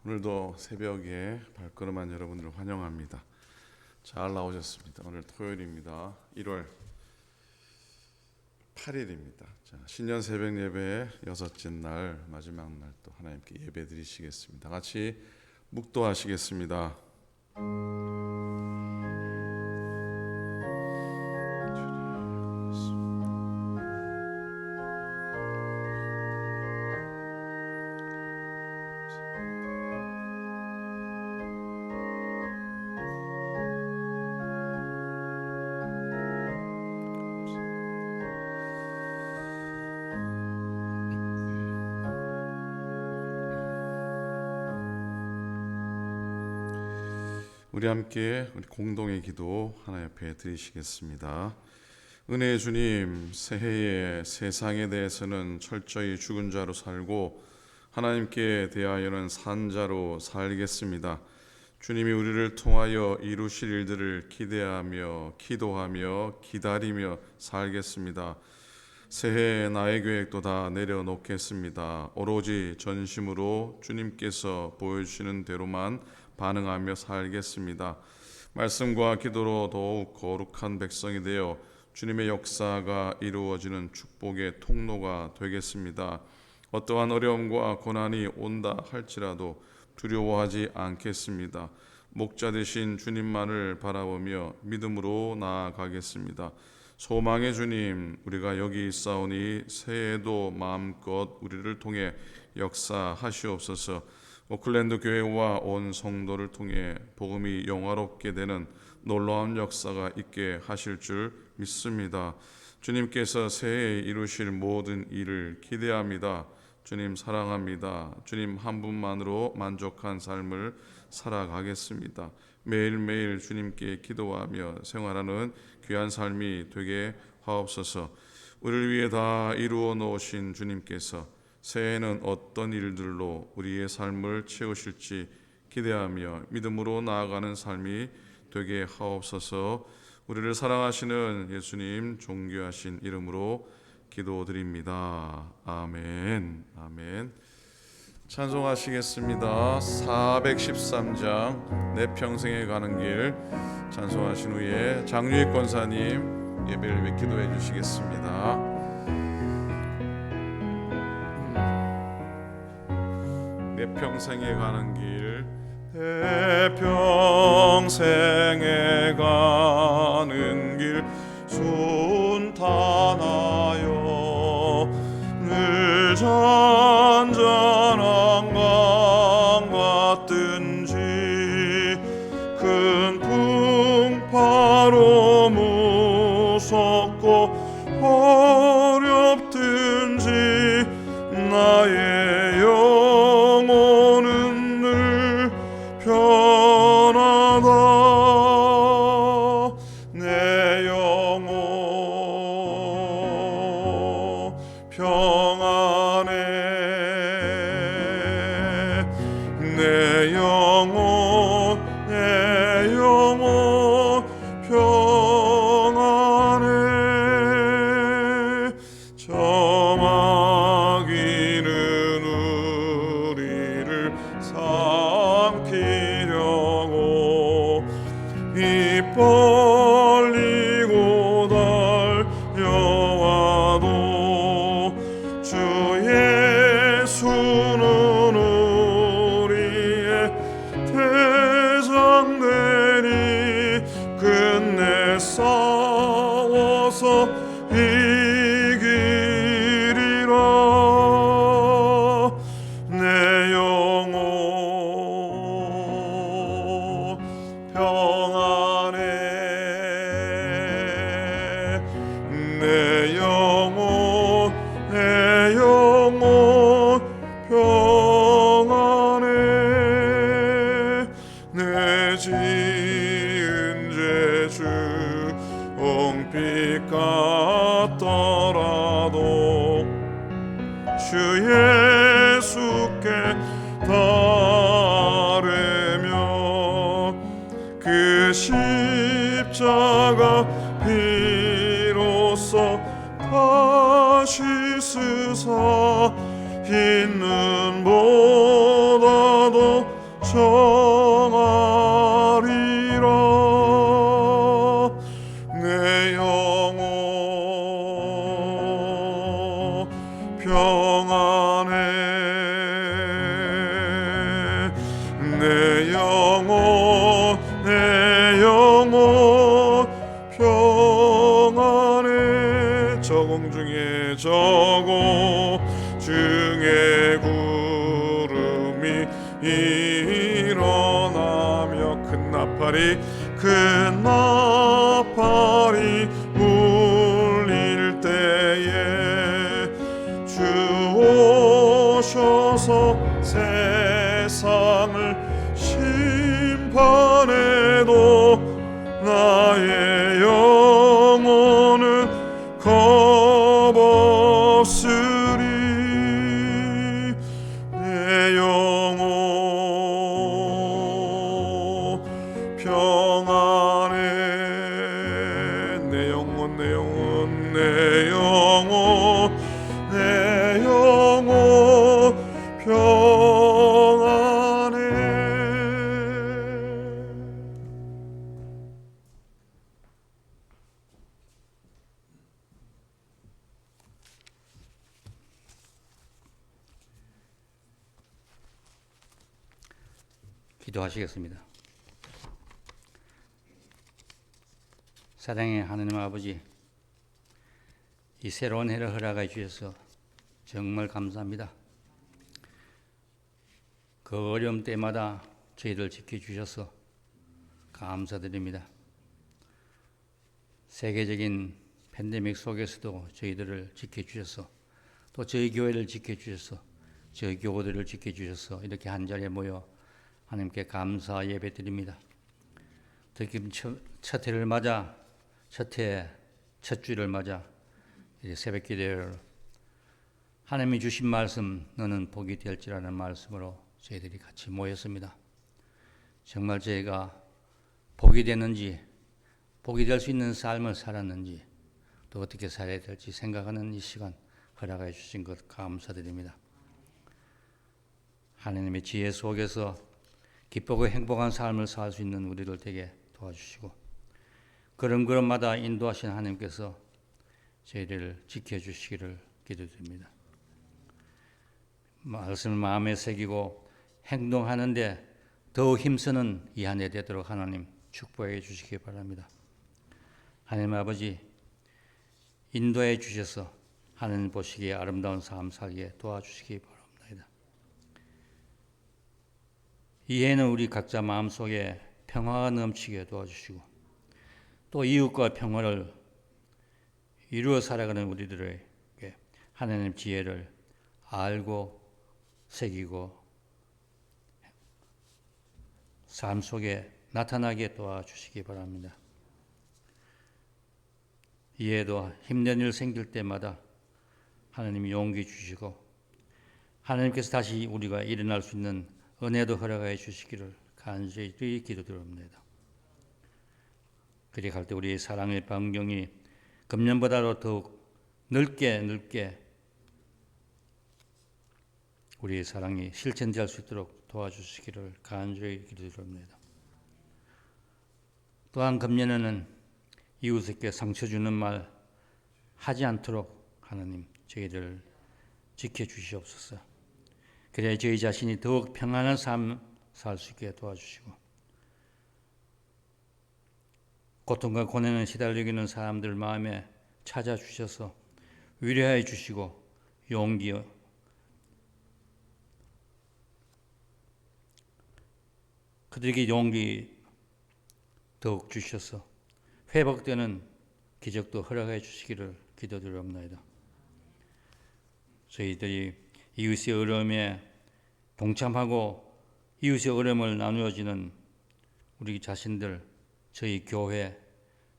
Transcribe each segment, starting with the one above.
오늘도 새벽에 발걸음한 여러분들을 환영합니다. 잘 나오셨습니다. 오늘 토요일입니다. 1월 8일입니다. 신년 새벽 예배의 여섯째 날, 마지막 날 또 하나님께 예배 드리시겠습니다. 같이 묵도하시겠습니다. 우리 함께 우리 공동의 기도 하나 옆에 드리시겠습니다. 은혜의 주님, 새해에 세상에 대해서는 철저히 죽은 자로 살고 하나님께 대하여는 산 자로 살겠습니다. 주님이 우리를 통하여 이루실 일들을 기대하며 기도하며 기다리며 살겠습니다. 새해 나의 계획도 다 내려놓겠습니다. 오로지 전심으로 주님께서 보여주시는 대로만 반응하며 살겠습니다. 말씀과 기도로 더욱 거룩한 백성이 되어 주님의 역사가 이루어지는 축복의 통로가 되겠습니다. 어떠한 어려움과 고난이 온다 할지라도 두려워하지 않겠습니다. 목자 되신 주님만을 바라보며 믿음으로 나아가겠습니다. 소망의 주님, 우리가 여기 있사오니 새해에도 마음껏 우리를 통해 역사하시옵소서. 오클랜드 교회와 온 성도를 통해 복음이 영화롭게 되는 놀라운 역사가 있게 하실 줄 믿습니다. 주님께서 새해에 이루실 모든 일을 기대합니다. 주님 사랑합니다. 주님 한 분만으로 만족한 삶을 살아가겠습니다. 매일매일 주님께 기도하며 생활하는 귀한 삶이 되게 하옵소서. 우리를 위해 다 이루어 놓으신 주님께서 새해에는 어떤 일들로 우리의 삶을 채우실지 기대하며 믿음으로 나아가는 삶이 되게 하옵소서. 우리를 사랑하시는 예수님 존귀하신 이름으로 기도드립니다. 아멘. 아멘. 찬송하시겠습니다. 413장 내 평생에 가는 길 찬송하신 후에 장유익 권사님 예배를 위해 기도해 주시겠습니다. 내 평생에 가는 길, 내 평생에 가는 길 순탄하여 늘 잔잔한 강 같든지 큰 풍파로 무섭고 어렵든지 나의 영혼은 늘 편하다. 내 영혼 평안해. 내 영혼 평안해. 저마귀는 우리를 삼키려고 입 벌리고 달려와도 주 예수는 우리의 대장 되니 끝내 싸워서 이기리라. 내 영혼 평안해. 내 영혼 평안해. 내 지은 죄 주홍빛 같더라도 주 예수께 따르며 그 십자가 비로소 다시 쓰사 흰 눈보다도 정하리라. 내 영혼 평안해. 내 영혼 평안해. 저공 중에 저공 중에 구름이 일어나며 큰 나팔이 울릴 때에 주 오셔서 세상을 심판해도 나의 영혼은 겁없으리. 내 영혼 평안해. 내 영혼 평안해. 기도하시겠습니다. 사랑의 하나님 아버지, 이 새로운 해를 허락해 주셔서 정말 감사합니다. 그 어려움 때마다 저희를 지켜주셔서 감사드립니다. 세계적인 팬데믹 속에서도 저희들을 지켜주셔서, 또 저희 교회를 지켜주셔서, 저희 교우들을 지켜주셔서 이렇게 한 자리에 모여 하나님께 감사 예배드립니다. 특히 첫 해를 맞아, 첫 주일을 맞아 새벽 기도를 하나님이 주신 말씀, 너는 복이 될지라는 말씀으로 저희들이 같이 모였습니다. 정말 저희가 복이 되는지, 복이 될 수 있는 삶을 살았는지, 또 어떻게 살아야 될지 생각하는 이 시간 허락해 주신 것 감사드립니다. 하나님의 지혜 속에서 기쁘고 행복한 삶을 살 수 있는 우리를 되게 도와주시고, 걸음걸음마다 인도하신 하나님께서 저희를 지켜주시기를 기도드립니다. 말씀을 마음에 새기고 행동하는데 더욱 힘쓰는 이 한 해 되도록 하나님 축복해 주시기 바랍니다. 하나님 아버지, 인도해 주셔서 하나님 보시기에 아름다운 삶 살기에 도와주시기 바랍니다. 이 해는 우리 각자 마음속에 평화가 넘치게 도와주시고, 또 이웃과 평화를 이루어 살아가는 우리들에게 하나님 지혜를 알고 새기고 삶 속에 나타나게 도와주시기 바랍니다. 이해도 힘든 일 생길 때마다 하나님이 용기 주시고, 하나님께서 다시 우리가 일어날 수 있는 은혜도 허락해 주시기를 간절히 기도드립니다. 그리 갈 때 우리의 사랑의 반경이 금년보다도 더욱 넓게 우리의 사랑이 실천될 수 있도록 도와주시기를 간절히 기도드립니다. 또한 금년에는 이웃에게 상처 주는 말 하지 않도록 하나님 저희를 지켜주시옵소서. 그래야 저희 자신이 더욱 평안한 삶 살 수 있게 도와주시고, 고통과 고난에 시달리고 있는 사람들 마음에 찾아주셔서 위로해 주시고 용기 그들에게 용기 더욱 주셔서 회복되는 기적도 허락해 주시기를 기도드립니다. 저희들이 이웃의 어려움에 동참하고 이웃의 어려움을 나누어지는 우리 자신들, 저희 교회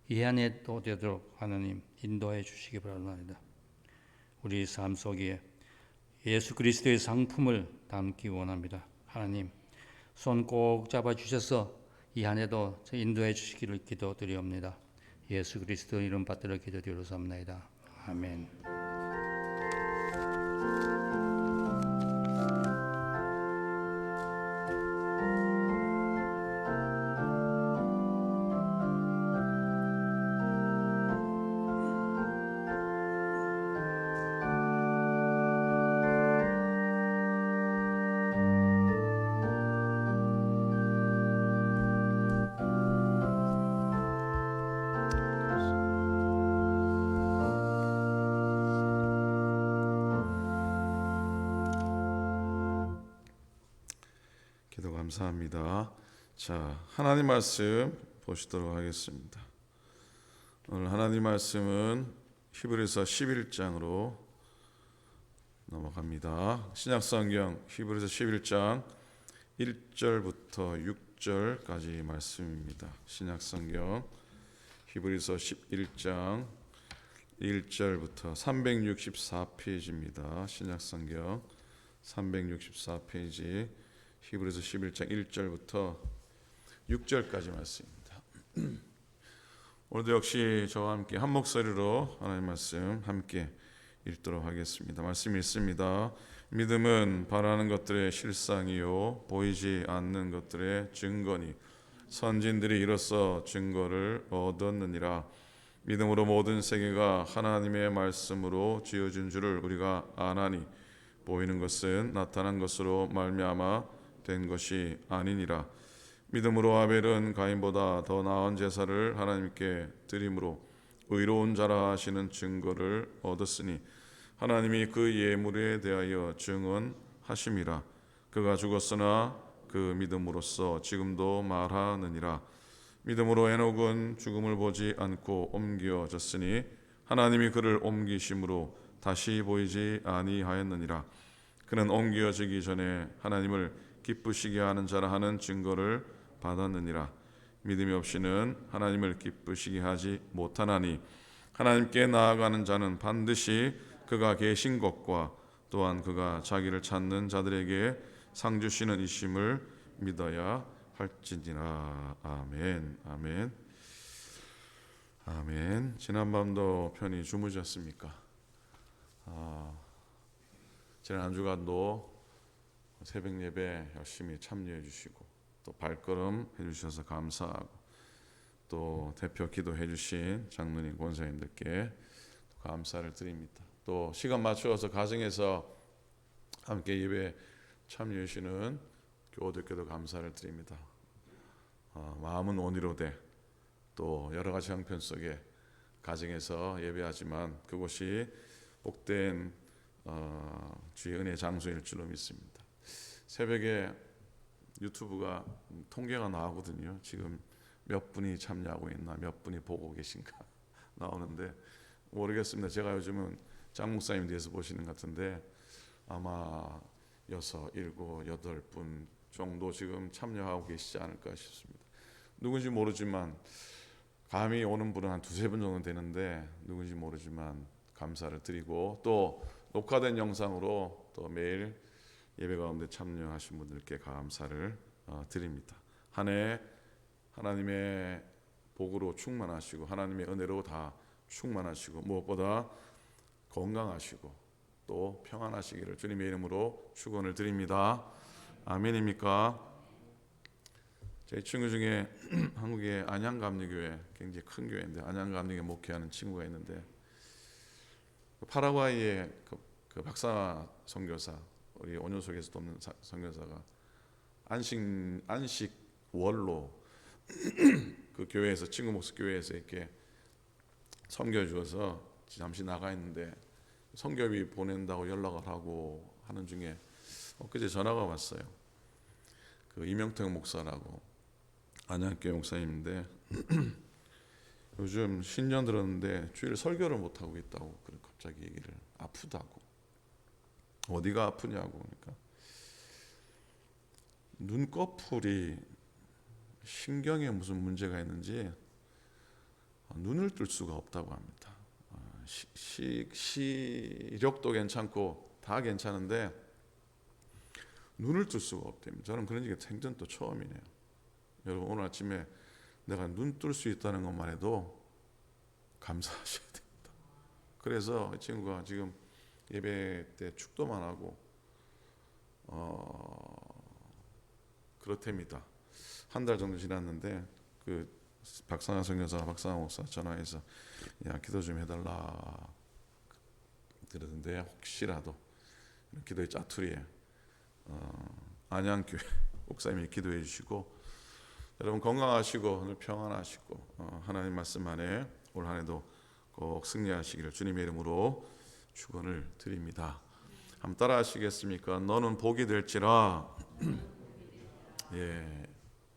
이 안에 또 되도록 하나님 인도해 주시기 바랍니다. 우리 삶 속에 예수 그리스도의 상품을 담기 원합니다. 하나님 손 꼭 잡아주셔서 이 안에도 인도해 주시기를 기도드리옵니다. 예수 그리스도 이름 받들어 기도드리옵나이다. 아멘. 감사합니다. 자, 하나님 말씀 보시도록 하겠습니다. 오늘 하나님 말씀은 히브리서 11장으로 넘어갑니다. 신약성경 히브리서 11장 1절부터 6절까지 말씀입니다. 신약성경 히브리서 11장 1절부터 364페이지입니다. 신약성경 364페이지 히브리서 11장 1절부터 6절까지 말씀입니다. 오늘도 역시 저와 함께 한 목소리로 하나님 말씀 함께 읽도록 하겠습니다. 말씀 읽습니다. 믿음은 바라는 것들의 실상이요 보이지 않는 것들의 증거니 선진들이 이로써 증거를 얻었느니라. 믿음으로 모든 세계가 하나님의 말씀으로 지어진 줄을 우리가 아나니 보이는 것은 나타난 것으로 말미암아 된 것이 아니니라. 믿음으로 아벨은 가인보다 더 나은 제사를 하나님께 드림으로 의로운 자라 하시는 증거를 얻었으니 하나님이 그 예물에 대하여 증언하심이라. 그가 죽었으나 그 믿음으로써 지금도 말하느니라. 믿음으로 에녹은 죽음을 보지 않고 옮겨졌으니 하나님이 그를 옮기심으로 다시 보이지 아니하였느니라. 그는 옮겨지기 전에 하나님을 기쁘시게 하는 자라 하는 증거를 받았느니라. 믿음이 없이는 하나님을 기쁘시게 하지 못하나니 하나님께 나아가는 자는 반드시 그가 계신 것과 또한 그가 자기를 찾는 자들에게 상 주시는 이심을 믿어야 할지니라. 아멘. 아멘. 아멘. 지난밤도 편히 주무셨습니까? 지난 한 주간도 새벽 예배 열심히 참여해 주시고 또 발걸음 해주셔서 감사하고 또 대표 기도해 주신 장로님 권사님들께 감사를 드립니다. 또 시간 맞추어서 가정에서 함께 예배 참여해 주시는 교우들께도 감사를 드립니다. 마음은 온유로되 또 여러 가지 형편 속에 가정에서 예배하지만 그곳이 복된 주의 은혜 장소일 줄로 믿습니다. 새벽에 유튜브가 통계가 나오거든요. 지금 몇 분이 참여하고 있나, 몇 분이 보고 계신가 나오는데 모르겠습니다. 제가 요즘은 장 목사님 뒤에서 보시는 것 같은데 아마 6, 7, 8분 정도 지금 참여하고 계시지 않을까 싶습니다. 누군지 모르지만 감이 오는 분은 한 2, 3분 정도 되는데 누군지 모르지만 감사를 드리고 또 녹화된 영상으로 또 매일 예배 가운데 참여하신 분들께 감사를 드립니다. 한 해 하나님의 복으로 충만하시고 하나님의 은혜로 다 충만하시고 무엇보다 건강하시고 또 평안하시기를 주님의 이름으로 축원을 드립니다. 아멘입니까? 제 친구 중에 한국의 안양감리교회 굉장히 큰 교회인데 안양감리교회 목회하는 친구가 있는데 파라과이의 그 박사 선교사 우리 온유 속에서 돕는 선교사가 안식월로 그 교회에서 친구 목사 교회에서 이렇게 섬겨 주어서 잠시 나가 있는데 선교비 보낸다고 연락을 하고 하는 중에 엊그제 전화가 왔어요. 그 이명택 목사라고 안양교회 목사님인데 요즘 신년 들었는데 주일 설교를 못 하고 있다고 그래 갑자기 얘기를 아프다고. 어디가 아프냐고 그러니까 눈꺼풀이 신경에 무슨 문제가 있는지 눈을 뜰 수가 없다고 합니다. 시력도 괜찮고 다 괜찮은데 눈을 뜰 수가 없답니다. 저는 그런 얘기가 생전 또 처음이네요. 여러분 오늘 아침에 내가 눈 뜰 수 있다는 것만 해도 감사하셔야 됩니다. 그래서 이 친구가 지금 예배 때 축도만 하고 그렇답니다. 한 달 정도 지났는데 그 박상하 선교사, 박상하 목사 전화해서 야 기도 좀 해달라 그러던데 혹시라도 기도의 짜투리에 안양교회 목사님이 기도해 주시고 여러분 건강하시고 오늘 평안하시고 하나님 말씀 안에 올 한 해도 꼭 승리하시기를 주님의 이름으로 축원을 드립니다. 한번 따라 하시겠습니까? 너는 복이 될지라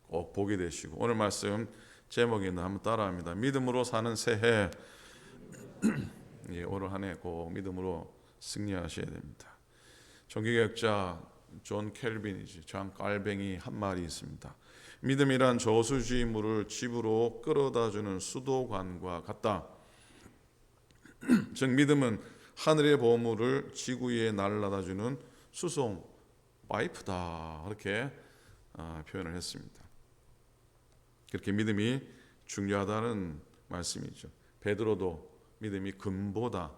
꼭 보게 되시고, 오늘 말씀 제목이 있는 한번 따라합니다. 믿음으로 사는 새해. 오늘 한 해 꼭 믿음으로 승리하셔야 됩니다. 종교개혁자 존 깔뱅이 한 말이 있습니다. 믿음이란 저수지물을 집으로 끌어다주는 수도관과 같다. 즉 믿음은 하늘의 보물을 지구 위에 날라다주는 수송 파이프다, 이렇게 표현을 했습니다. 그렇게 믿음이 중요하다는 말씀이죠. 베드로도 믿음이 금보다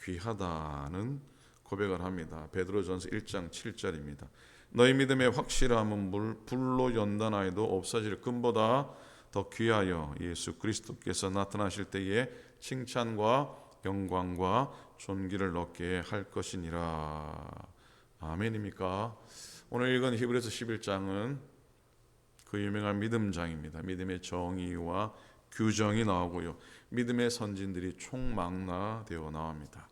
귀하다는 고백을 합니다. 베드로전서 1장 7절입니다. 너희 믿음의 확실함은 불로 연단하여도 없어질 금보다 더 귀하여 예수 그리스도께서 나타나실 때에 칭찬과 영광과 존귀를 얻게 할 것이니라. 아멘입니까? 오늘 읽은 히브리서 11장은 그 유명한 믿음장입니다. 믿음의 정의와 규정이 나오고요, 믿음의 선진들이 총망라되어 나옵니다.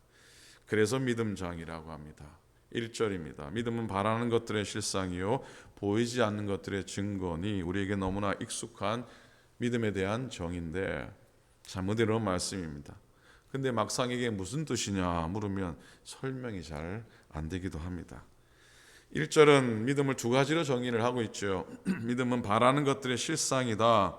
그래서 믿음장이라고 합니다. 1절입니다. 믿음은 바라는 것들의 실상이요 보이지 않는 것들의 증거니, 우리에게 너무나 익숙한 믿음에 대한 정의인데 잘못된 말씀입니다. 근데 막상 이게 무슨 뜻이냐 물으면 설명이 잘 안 되기도 합니다. 1절은 믿음을 두 가지로 정의를 하고 있죠. 믿음은 바라는 것들의 실상이다.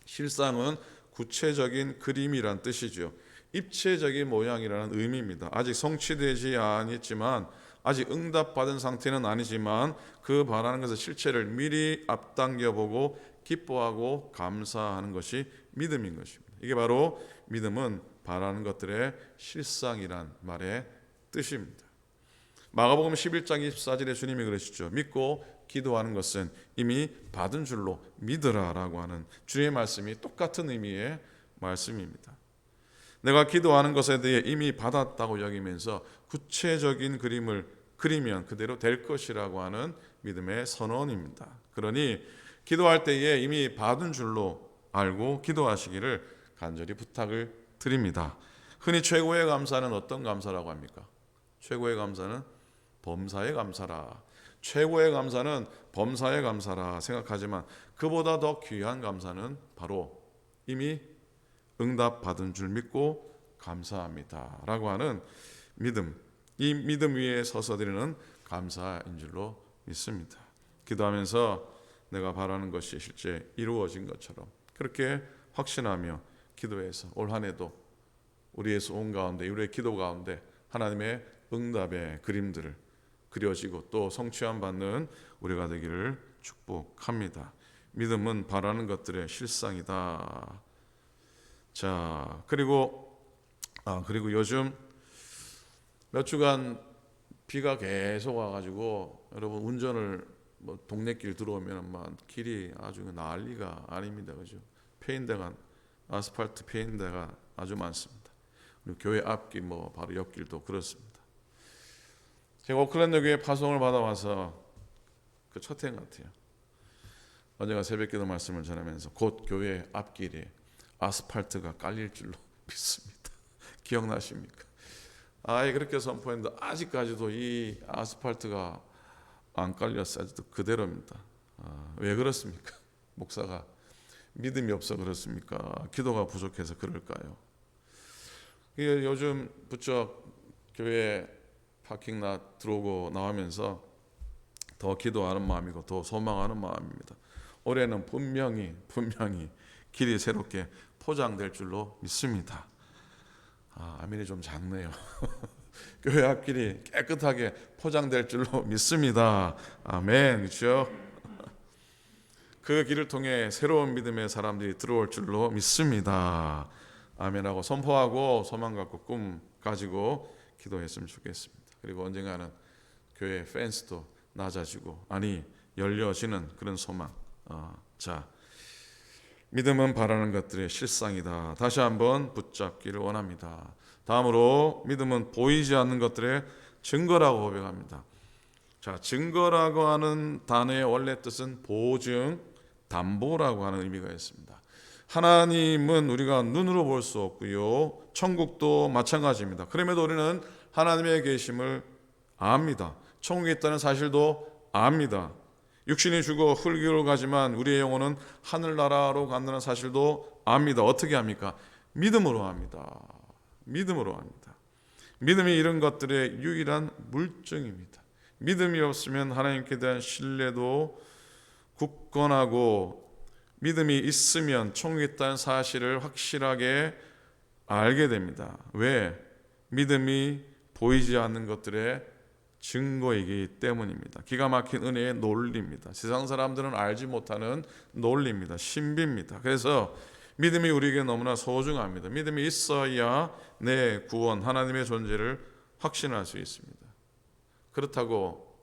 실상은 구체적인 그림이란 뜻이죠. 입체적인 모양이라는 의미입니다. 아직 성취되지 않았지만, 아직 응답받은 상태는 아니지만 그 바라는 것의 실체를 미리 앞당겨 보고 기뻐하고 감사하는 것이 믿음인 것입니다. 이게 바로 믿음은 바라는 것들의 실상이란 말의 뜻입니다. 마가복음 11장 24절에 주님이 그러시죠. 믿고 기도하는 것은 이미 받은 줄로 믿으라라고 하는 주의 말씀이 똑같은 의미의 말씀입니다. 내가 기도하는 것에 대해 이미 받았다고 여기면서 구체적인 그림을 그리면 그대로 될 것이라고 하는 믿음의 선언입니다. 그러니 기도할 때에 이미 받은 줄로 알고 기도하시기를 간절히 부탁을 드립니다. 흔히 최고의 감사는 어떤 감사라고 합니까? 최고의 감사는 범사에 감사라. 최고의 감사는 범사에 감사라 생각하지만, 그보다 더 귀한 감사는 바로 이미 응답받은 줄 믿고 감사합니다 라고 하는 믿음, 이 믿음 위에 서서 드리는 감사인 줄로 믿습니다. 기도하면서 내가 바라는 것이 실제 이루어진 것처럼 그렇게 확신하며 기도해서 올 한 해도 우리의 소원 가운데, 우리의 기도 가운데 하나님의 응답의 그림들을 그려지고 또 성취함 받는 우리가 되기를 축복합니다. 믿음은 바라는 것들의 실상이다. 자, 그리고 요즘 몇 주간 비가 계속 와가지고 여러분 운전을 동네 길 들어오면 막 길이 아주 난리가 아닙니다, 그죠? 페인대가, 아스팔트 페인대가 아주 많습니다. 그리고 교회 앞길 바로 옆길도 그렇습니다. 제가 오클랜드 교회 파송을 받아와서 그 첫 해 같아요. 언제가 새벽기도 말씀을 전하면서 곧 교회 앞길에 아스팔트가 깔릴 줄로 믿습니다. 기억나십니까? 그렇게 선포했는데 아직까지도 이 아스팔트가 안 깔렸어요. 아직도 그대로입니다. 왜 그렇습니까? 목사가 믿음이 없어 그렇습니까? 기도가 부족해서 그럴까요? 요즘 부쩍 교회 파킹lot 들어오고 나오면서 더 기도하는 마음이고 더 소망하는 마음입니다. 올해는 분명히 길이 새롭게 포장될 줄로 믿습니다. 아멘이 좀 작네요. 교회 앞길이 깨끗하게 포장될 줄로 믿습니다. 아멘. 그렇죠? 그 길을 통해 새로운 믿음의 사람들이 들어올 줄로 믿습니다. 아멘하고 선포하고 소망 갖고 꿈 가지고 기도했으면 좋겠습니다. 그리고 언젠가는 교회 펜스도 낮아지고 열려지는 그런 소망. 자, 믿음은 바라는 것들의 실상이다. 다시 한번 붙잡기를 원합니다. 다음으로 믿음은 보이지 않는 것들의 증거라고 고백합니다. 자, 증거라고 하는 단어의 원래 뜻은 보증, 담보라고 하는 의미가 있습니다. 하나님은 우리가 눈으로 볼 수 없고요, 천국도 마찬가지입니다. 그럼에도 우리는 하나님의 계심을 압니다. 천국에 있다는 사실도 압니다. 육신이 죽어 흙으로 가지만 우리의 영혼은 하늘나라로 간다는 사실도 압니다. 어떻게 합니까? 믿음으로 합니다. 믿음으로 합니다. 믿음이 이런 것들의 유일한 물증입니다. 믿음이 없으면 하나님께 대한 신뢰도 굳건하고, 믿음이 있으면 천국에 있다는 사실을 확실하게 알게 됩니다. 왜? 믿음이 보이지 않는 것들의 증거이기 때문입니다. 기가 막힌 은혜의 논리입니다. 세상 사람들은 알지 못하는 논리입니다. 신비입니다. 그래서 믿음이 우리에게 너무나 소중합니다. 믿음이 있어야 내 구원, 하나님의 존재를 확신할 수 있습니다. 그렇다고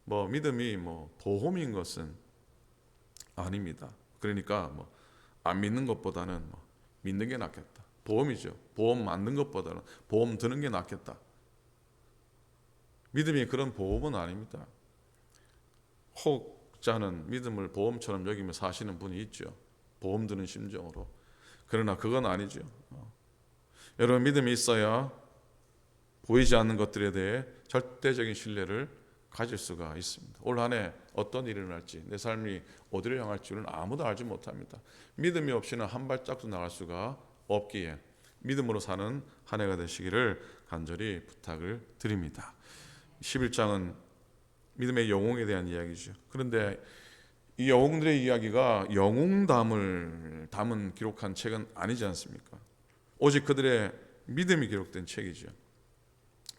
믿음이 보험인 것은 아닙니다. 그러니까 안 믿는 것보다는 믿는 게 낫겠다. 보험이죠. 보험 맞는 것보다는 보험 드는 게 낫겠다. 믿음이 그런 보험은 아닙니다. 혹자는 믿음을 보험처럼 여기며 사시는 분이 있죠. 보험 드는 심정으로. 그러나 그건 아니죠. 여러분, 믿음이 있어야 보이지 않는 것들에 대해 절대적인 신뢰를 가질 수가 있습니다. 올 한 해 어떤 일이 일어날지, 내 삶이 어디를 향할지는 아무도 알지 못합니다. 믿음이 없이는 한 발짝도 나갈 수가 없기에 믿음으로 사는 한 해가 되시기를 간절히 부탁을 드립니다. 11장은 믿음의 영웅에 대한 이야기죠. 그런데 이 영웅들의 이야기가 영웅담을 담은 기록한 책은 아니지 않습니까? 오직 그들의 믿음이 기록된 책이죠.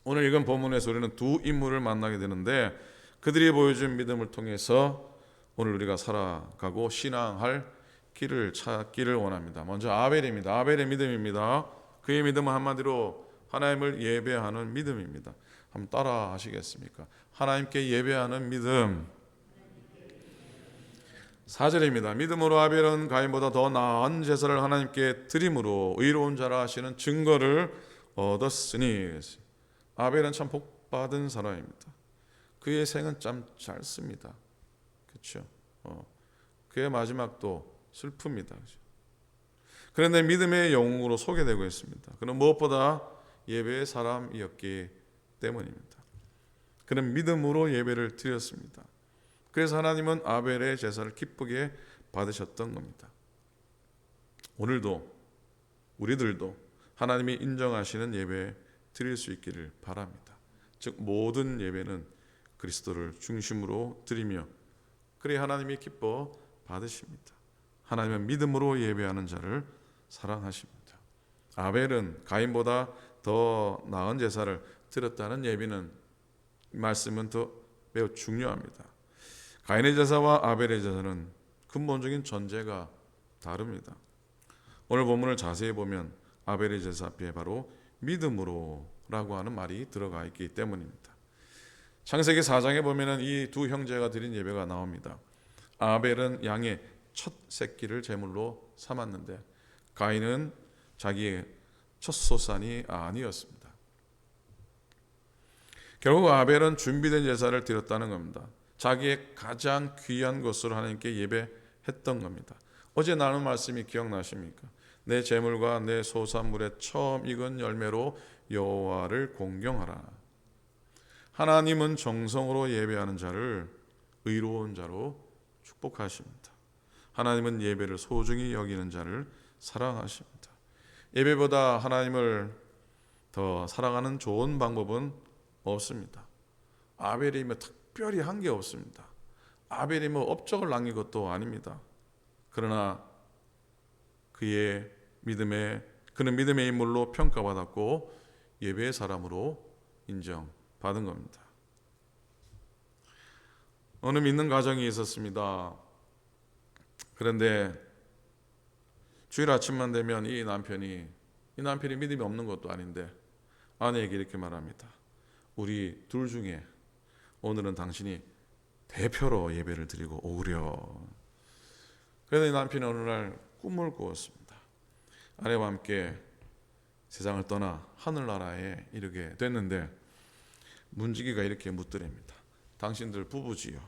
오늘 읽은 본문에서 우리는 두 인물을 만나게 되는데, 그들이 보여준 믿음을 통해서 오늘 우리가 살아가고 신앙할 길을 찾기를 원합니다. 먼저 아벨입니다. 아벨의 믿음입니다. 그의 믿음은 한마디로 하나님을 예배하는 믿음입니다. 한번 따라 하시겠습니까? 하나님께 예배하는 믿음. 4절입니다. 믿음으로 아벨은 가인보다 더 나은 제사를 하나님께 드림으로 의로운 자라 하시는 증거를 얻었으니. 아벨은 참 복받은 사람입니다. 그의 생은 참 짧습니다. 그렇죠? 그의 마지막도 슬픕니다. 그렇죠? 그런데 믿음의 영웅으로 소개되고 있습니다. 그는 무엇보다 예배의 사람이었기 때문입니다. 그는 믿음으로 예배를 드렸습니다. 그래서 하나님은 아벨의 제사를 기쁘게 받으셨던 겁니다. 오늘도 우리들도 하나님이 인정하시는 예배 드릴 수 있기를 바랍니다. 즉 모든 예배는 그리스도를 중심으로 드리며 그래야 하나님이 기뻐 받으십니다. 하나님은 믿음으로 예배하는 자를 사랑하십니다. 아벨은 가인보다 더 나은 제사를 드렸다는 예비는 말씀은 더 매우 중요합니다. 가인의 제사와 아벨의 제사는 근본적인 전제가 다릅니다. 오늘 본문을 자세히 보면 아벨의 제사 앞에 바로 믿음으로라고 하는 말이 들어가 있기 때문입니다. 창세기 4장에 보면 이 두 형제가 드린 예배가 나옵니다. 아벨은 양의 첫 새끼를 제물로 삼았는데 가인은 자기의 첫 소산이 아니었습니다. 결국 아벨은 준비된 제사를 드렸다는 겁니다. 자기의 가장 귀한 것으로 하나님께 예배했던 겁니다. 어제 나눈 말씀이 기억나십니까? 내 제물과 내 소산물의 처음 익은 열매로 여호와를 공경하라. 하나님은 정성으로 예배하는 자를 의로운 자로 축복하십니다. 하나님은 예배를 소중히 여기는 자를 사랑하십니다. 예배보다 하나님을 더 사랑하는 좋은 방법은 없습니다. 아벨이 특별히 한 게 없습니다. 아벨이 업적을 남긴 것도 아닙니다. 그러나 그는 믿음의 인물로 평가받았고 예배의 사람으로 인정받은 겁니다. 어느 믿는 가정이 있었습니다. 그런데 주일 아침만 되면 이 남편이 믿음이 없는 것도 아닌데 아내에게 이렇게 말합니다. 우리 둘 중에 오늘은 당신이 대표로 예배를 드리고 오으려. 그래서 이 남편이 어느 날 꿈을 꾸었습니다. 아내와 함께 세상을 떠나 하늘나라에 이르게 됐는데 문지기가 이렇게 묻더랍니다. 당신들 부부지요?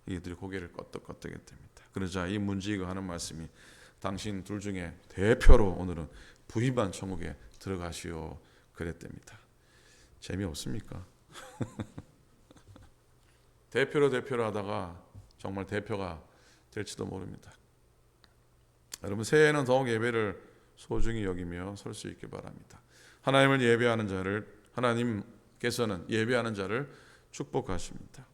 이들이 고개를 껐덕껐덕했답니다. 그러자 이 문지기가 하는 말씀이 당신 둘 중에 대표로 오늘은 부임한 천국에 들어가시오 그랬답니다. 재미없습니까? 대표로 하다가 정말 대표가 될지도 모릅니다. 여러분 새해에는 더욱 예배를 소중히 여기며 설 수 있기 바랍니다. 하나님을 예배하는 자를 하나님께서는 예배하는 자를 축복하십니다.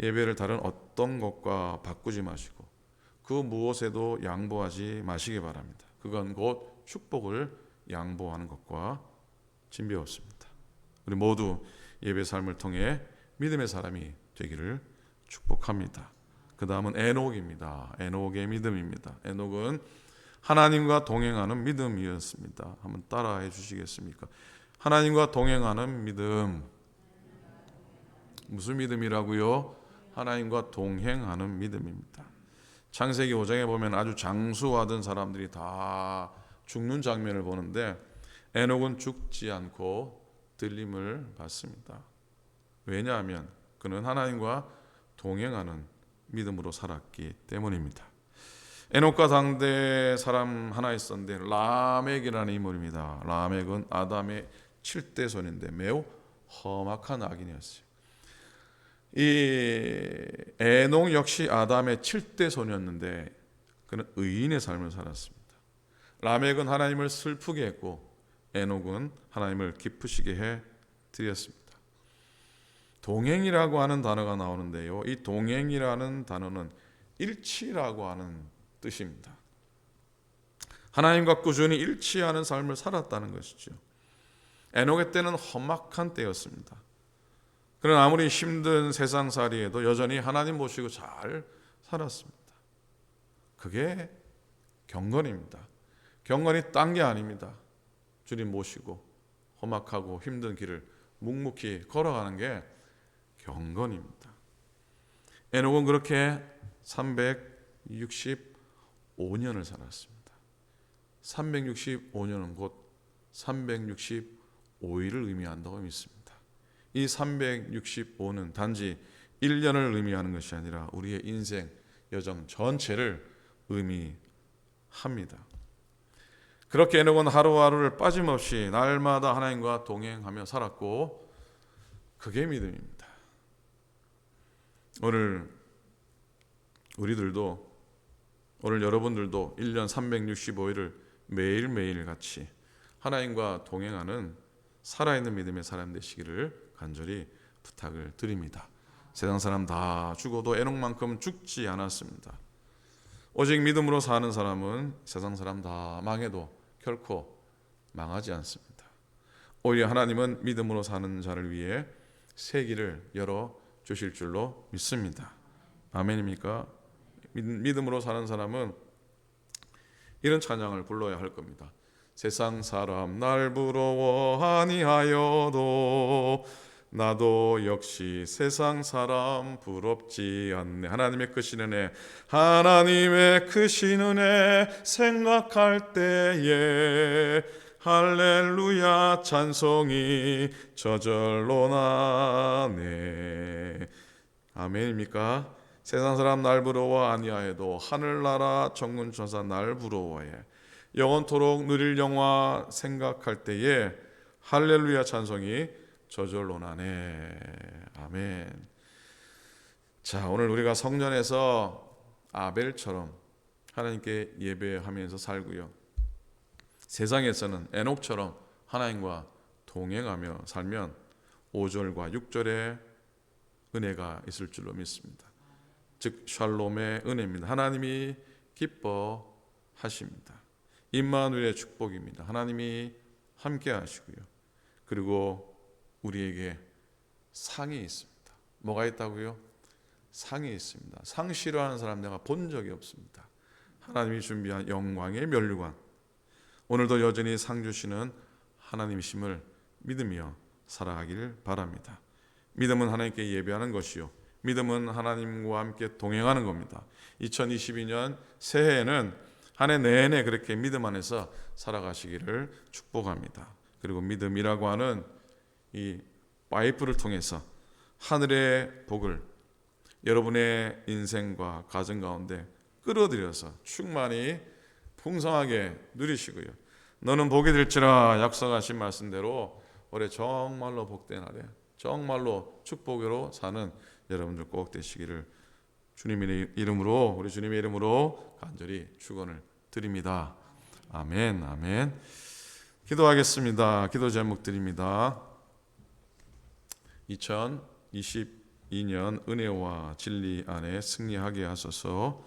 예배를 다른 어떤 것과 바꾸지 마시고 그 무엇에도 양보하지 마시기 바랍니다. 그건 곧 축복을 양보하는 것과 진배없습니다. 우리 모두 예배 삶을 통해 믿음의 사람이 되기를 축복합니다. 그 다음은 에녹입니다. 에녹의 믿음입니다. 에녹은 하나님과 동행하는 믿음이었습니다. 한번 따라해 주시겠습니까? 하나님과 동행하는 믿음. 무슨 믿음이라고요? 하나님과 동행하는 믿음입니다. 창세기 5장에 보면 아주 장수하던 사람들이 다 죽는 장면을 보는데 에녹은 죽지 않고 들림을 받습니다. 왜냐하면 그는 하나님과 동행하는 믿음으로 살았기 때문입니다. 에녹과 상대 사람 하나 있었는데 라멕이라는 인물입니다. 라멕은 아담의 7대 손인데 매우 험악한 악인이었어요. 이 에녹 역시 아담의 7대 손이었는데 그는 의인의 삶을 살았습니다. 라멕은 하나님을 슬프게 했고 에녹은 하나님을 기쁘시게 해 드렸습니다. 동행이라고 하는 단어가 나오는데요. 이 동행이라는 단어는 일치라고 하는 뜻입니다. 하나님과 꾸준히 일치하는 삶을 살았다는 것이죠. 에녹의 때는 험악한 때였습니다. 그러나 아무리 힘든 세상살이에도 여전히 하나님 모시고 잘 살았습니다. 그게 경건입니다. 경건이 딴 게 아닙니다. 주님 모시고 험악하고 힘든 길을 묵묵히 걸어가는 게 경건입니다. 에녹은 그렇게 365년을 살았습니다. 365년은 곧 365일을 의미한다고 믿습니다. 이 365는 단지 1년을 의미하는 것이 아니라 우리의 인생 여정 전체를 의미합니다. 그렇게 에녹은 하루하루를 빠짐없이 날마다 하나님과 동행하며 살았고 그게 믿음입니다. 오늘 여러분들도 1년 365일을 매일매일 같이 하나님과 동행하는 살아있는 믿음의 사람 되시기를 간절히 부탁을 드립니다. 세상 사람 다 죽어도 에녹만큼 죽지 않았습니다. 오직 믿음으로 사는 사람은 세상 사람 다 망해도 결코 망하지 않습니다. 오히려 하나님은 믿음으로 사는 자를 위해 새 길을 열어 주실 줄로 믿습니다. 아멘입니까? 믿음으로 사는 사람은 이런 찬양을 불러야 할 겁니다. 세상 사람 날 부러워하니하여도 나도 역시 세상 사람 부럽지 않네. 하나님의 크신 은혜, 하나님의 크신 은혜 생각할 때에 할렐루야 찬송이 저절로 나네. 아멘입니까? 세상 사람 날 부러워 아니하여도 하늘나라 정군천사 날 부러워해. 영원토록 누릴 영화 생각할 때에 할렐루야 찬송이 저절로 나네. 아멘. 자, 오늘 우리가 성전에서 아벨처럼 하나님께 예배하면서 살고요. 세상에서는 에녹처럼 하나님과 동행하며 살면 5절과 6절에 은혜가 있을 줄로 믿습니다. 즉 샬롬의 은혜입니다. 하나님이 기뻐하십니다. 임마누엘의 축복입니다. 하나님이 함께 하시고요. 그리고 우리에게 상이 있습니다. 뭐가 있다고요? 상이 있습니다. 상 싫어하는 사람 내가 본 적이 없습니다. 하나님이 준비한 영광의 면류관. 오늘도 여전히 상 주시는 하나님이심을 믿으며 살아가기를 바랍니다. 믿음은 하나님께 예배하는 것이요. 믿음은 하나님과 함께 동행하는 겁니다. 2022년 새해에는 한 해 내내 그렇게 믿음 안에서 살아가시기를 축복합니다. 그리고 믿음이라고 하는 이 파이프를 통해서 하늘의 복을 여러분의 인생과 가정 가운데 끌어들여서 충만히 풍성하게 누리시고요. 너는 복이 될지라 약속하신 말씀대로 올해 정말로 복된 한 해, 정말로 축복으로 사는 여러분들 꼭 되시기를 주님의 이름으로, 우리 주님의 이름으로 간절히 축원을 드립니다. 아멘, 아멘. 기도하겠습니다. 기도 제목 드립니다. 2022년 은혜와 진리 안에 승리하게 하소서.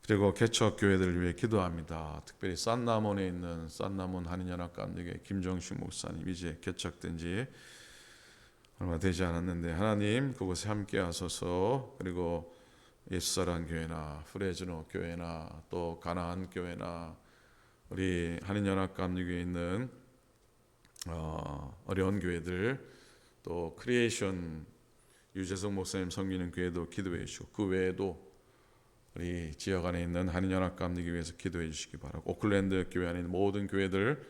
그리고 개척교회들을 위해 기도합니다. 특별히 싼나몬에 있는 싼나몬 한인연합감리교회 김정식 목사님, 이제 개척된 지 얼마 되지 않았는데 하나님 그곳에 함께 하소서. 그리고 예수사랑 교회나 프레즈노 교회나 또 가나안 교회나 우리 한인연합감리교회에 있는 어려운 교회들, 또 크리에이션 유재석 목사님 섬기는 교회도 기도해 주시고, 그 외에도 우리 지역 안에 있는 한인연합감리교회에서 기도해 주시기 바라고, 오클랜드 교회 안에 있는 모든 교회들,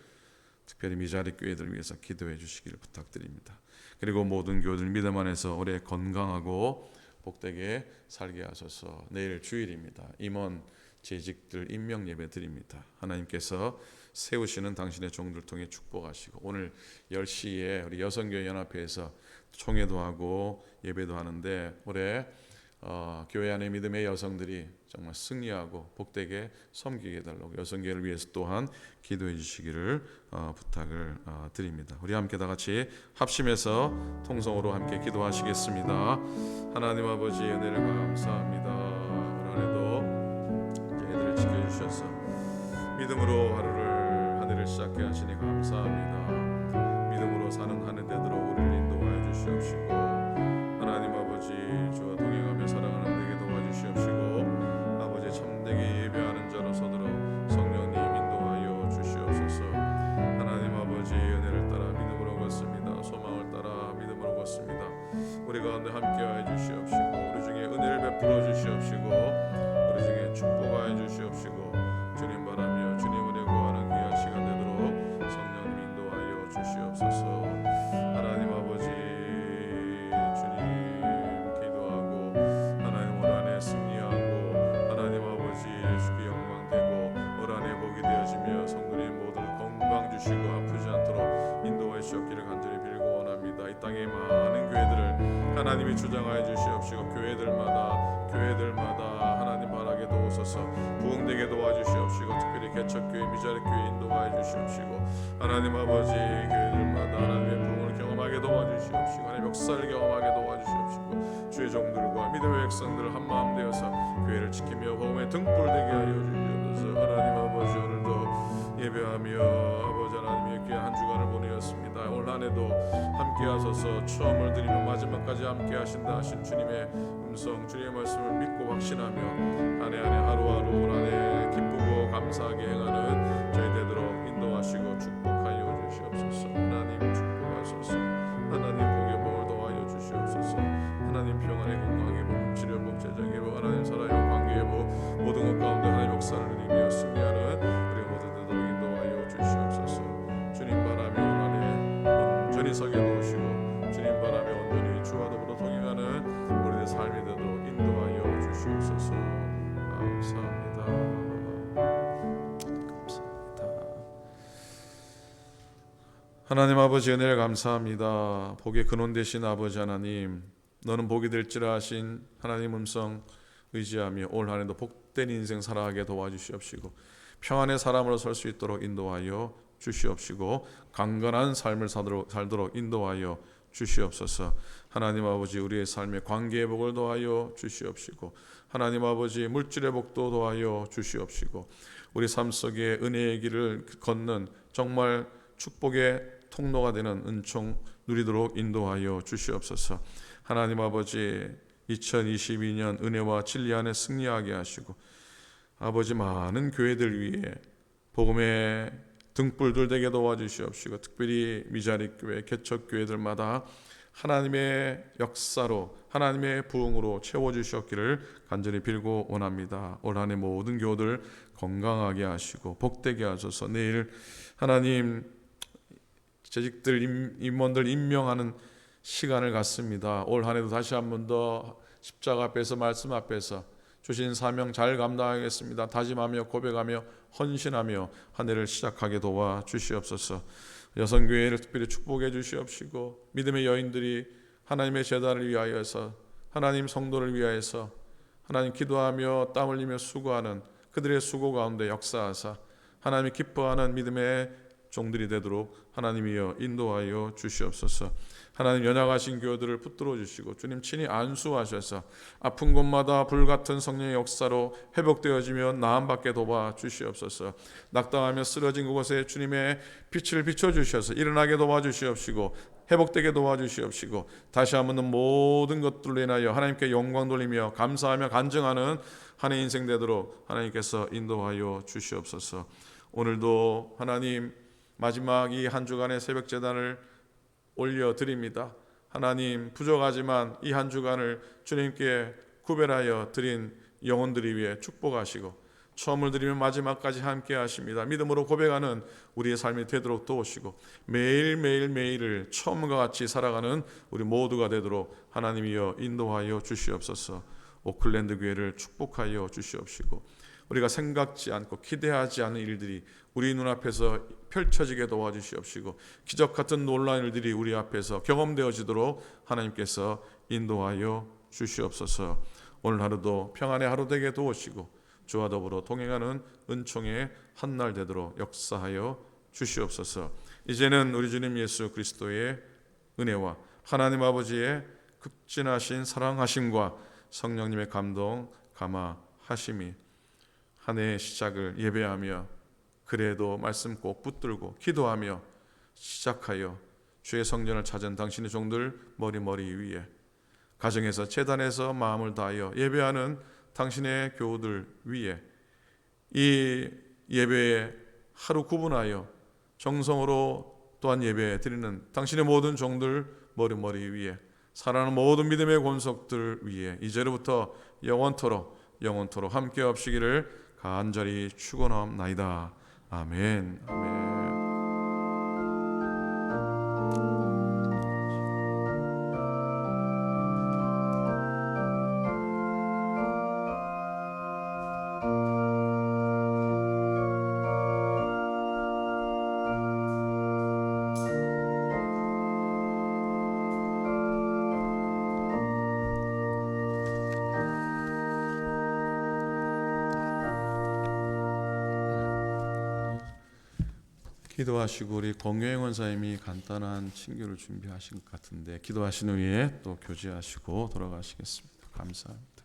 특별히 미자리 교회들을 위해서 기도해 주시기를 부탁드립니다. 그리고 모든 교회들 믿음 안에서 올해 건강하고 복되게 살게 하소서. 내일 주일입니다. 임원 재직들 임명 예배 드립니다. 하나님께서 세우시는 당신의 종들 통해 축복하시고, 오늘 10시에 우리 여성교회 연합회에서 총회도 하고 예배도 하는데, 올해 교회 안의 믿음의 여성들이 정말 승리하고 복되게 섬기게 해달라고 여성교회를 위해서 또한 기도해 주시기를 부탁을 드립니다. 우리 함께 다 같이 합심해서 통성으로 함께 기도하시겠습니다. 하나님 아버지 은혜를 감사합니다. 올 한해도 저희들을 지켜주셔서 믿음으로 하늘을 시작해 하시니 감사합니다. 믿음으로 사는 한 해 되도록 우리를 인도하여 주시옵시고, 하나님 아버지 주와 동행하며 살아가는 데게 도와주시옵시고, 아버지 참되게 예배하는 자로 서도록 성령님 인도하여 주시옵소서. 하나님 아버지 은혜를 따라 믿음으로 걷습니다. 소망을 따라 믿음으로 걷습니다. 우리 가운데 함께하여 주시옵시고, 우리 중에 은혜를 베풀어 주시옵시고, 우리 중에 축복하여 주시옵시고, 주님 바라며 주님 은혜 구하는 귀한 시간 되도록 성령님 인도하여 주시옵소서. 하나님 아버지 주님 기도하고, 하나님 올 한해 승리하고, 하나님 아버지 예수께 영광되고, 올 한해 복이 되어지며 성도님 모두 건강 주시고 아프지 않도록 인도하여 주시옵기를 간절히 빌고 원합니다. 이 땅의 많은 교회들을 하나님이 주장하여 주시옵시고, 교회들마다 하나님 바라게 도우소서. 부흥되게 도와주시옵시고, 특별히 개척교회 미자립교회 인도하여 주시옵시고, 하나님 아버지 교회들마다 하나님의 부흥을 경험하게 도와주시옵시고, 하나님의 역사를 경험하게 도와주시옵시고, 주의 종들과 믿음의 백성들 한마음 되어서 교회를 지키며 복음의 등불되게 하여 주시옵소서. 하나님 아버지 오늘도 예배하며 아버지 하나님의 귀한 한 주간을 보내었습니다. 올 한해도 함께 하소서. 처음을 드리며 마지막까지 함께 하신다 하신 주님의 음성, 주님의 말씀을 믿고 확신하며 한 해 한 해 하루하루 올 한해 기쁘고 감사하게 행하는 저희 되도록 인도하시고 축복하여 주시옵소서. 하나님 축복하소서. 하나님 복의 복을 도와여 주시옵소서. 하나님 평안의 건강의 복, 치료복, 재정의 복, 하나님 살아요 관계의 복, 모든 것 가운데 하나님 역사를 누리며 승리하는 우리 모두 되도록 인도하여 주시옵소서. 주님 바라며 올 한해 온전히 서게 도우시고, 주님 바라며 온전히 주와 더불어 동행하는 우리의 삶이 되도록 인도하여 주시옵소서. 감사합니다. 하나님 아버지 은혜를 감사합니다. 복의 근원 되신 아버지 하나님, 너는 복이 될지라 하신 하나님 음성 의지하며 올 한해도 복된 인생 살아가게 도와주시옵시고, 평안의 사람으로 설 수 있도록 인도하여 주시옵시고, 강건한 삶을 살도록 인도하여 주시옵소서. 하나님 아버지 우리의 삶의 관계의 복을 도하여 주시옵시고, 하나님 아버지 물질의 복도 도하여 주시옵시고, 우리 삶 속에 은혜의 길을 걷는 정말 축복의 통로가 되는 은총 누리도록 인도하여 주시옵소서. 하나님 아버지 2022년 은혜와 진리 안에 승리하게 하시고, 아버지 많은 교회들 위해 복음의 등불들 되게 도와주시옵시고, 특별히 미자립교회 개척교회들마다 하나님의 역사로 하나님의 부흥으로 채워주셨기를 간절히 빌고 원합니다. 올 한해 모든 교우들 건강하게 하시고 복되게 하소서. 내일 하나님 재직들 임원들 임명하는 시간을 갖습니다. 올 한해도 다시 한 번 더 십자가 앞에서 말씀 앞에서 주신 사명 잘 감당하겠습니다. 다짐하며 고백하며 헌신하며 한 해를 시작하게 도와 주시옵소서. 여성교회를 특별히 축복해 주시옵시고, 믿음의 여인들이 하나님의 제단을 위하여서, 하나님 성도를 위하여서 하나님 기도하며 땀 흘리며 수고하는 그들의 수고 가운데 역사하사 하나님이 기뻐하는 믿음의 종들이 되도록 하나님이여 인도하여 주시옵소서. 하나님 연약하신 교회들을 붙들어 주시고 주님 친히 안수하셔서 아픈 곳마다 불같은 성령의 역사로 회복되어지며 나음받게 도와 주시옵소서. 낙담하며 쓰러진 그곳에 주님의 빛을 비춰주셔서 일어나게 도와주시옵시고 회복되게 도와주시옵시고 다시 한번 모든 것들로 인하여 하나님께 영광 돌리며 감사하며 간증하는 한 해 인생 되도록 하나님께서 인도하여 주시옵소서. 오늘도 하나님 마지막 이 한 주간의 새벽 제단을 올려드립니다. 하나님 부족하지만 이 한 주간을 주님께 구별하여 드린 영혼들이 위해 축복하시고 처음을 드리면 마지막까지 함께 하십니다. 믿음으로 고백하는 우리의 삶이 되도록 도우시고 매일을 처음과 같이 살아가는 우리 모두가 되도록 하나님이여 인도하여 주시옵소서. 오클랜드 교회를 축복하여 주시옵시고 우리가 생각지 않고 기대하지 않은 일들이 우리 눈앞에서 펼쳐지게 도와주시옵시고 기적 같은 놀라운 일들이 우리 앞에서 경험되어지도록 하나님께서 인도하여 주시옵소서. 오늘 하루도 평안의 하루 되게 도우시고 주와 더불어 동행하는 은총의 한날 되도록 역사하여 주시옵소서. 이제는 우리 주님 예수 그리스도의 은혜와 하나님 아버지의 극진하신 사랑하심과 성령님의 감동 감화하심이 한 해의 시작을 예배하며 그래도 말씀 꼭 붙들고 기도하며 시작하여 주의 성전을 찾은 당신의 종들 머리 위에 가정에서 제단에서 마음을 다하여 예배하는 당신의 교우들 위에 이 예배에 하루 구분하여 정성으로 또한 예배 드리는 당신의 모든 종들 머리 위에 살아가는 모든 믿음의 권속들 위에 이제로부터 영원토록 함께 하시기를 간절히 축원하옵나이다. 아멘. 기도하시고 우리 권교행 원사님이 간단한 친교를 준비하신 것 같은데 기도하신 후에 또 교제하시고 돌아가시겠습니다. 감사합니다.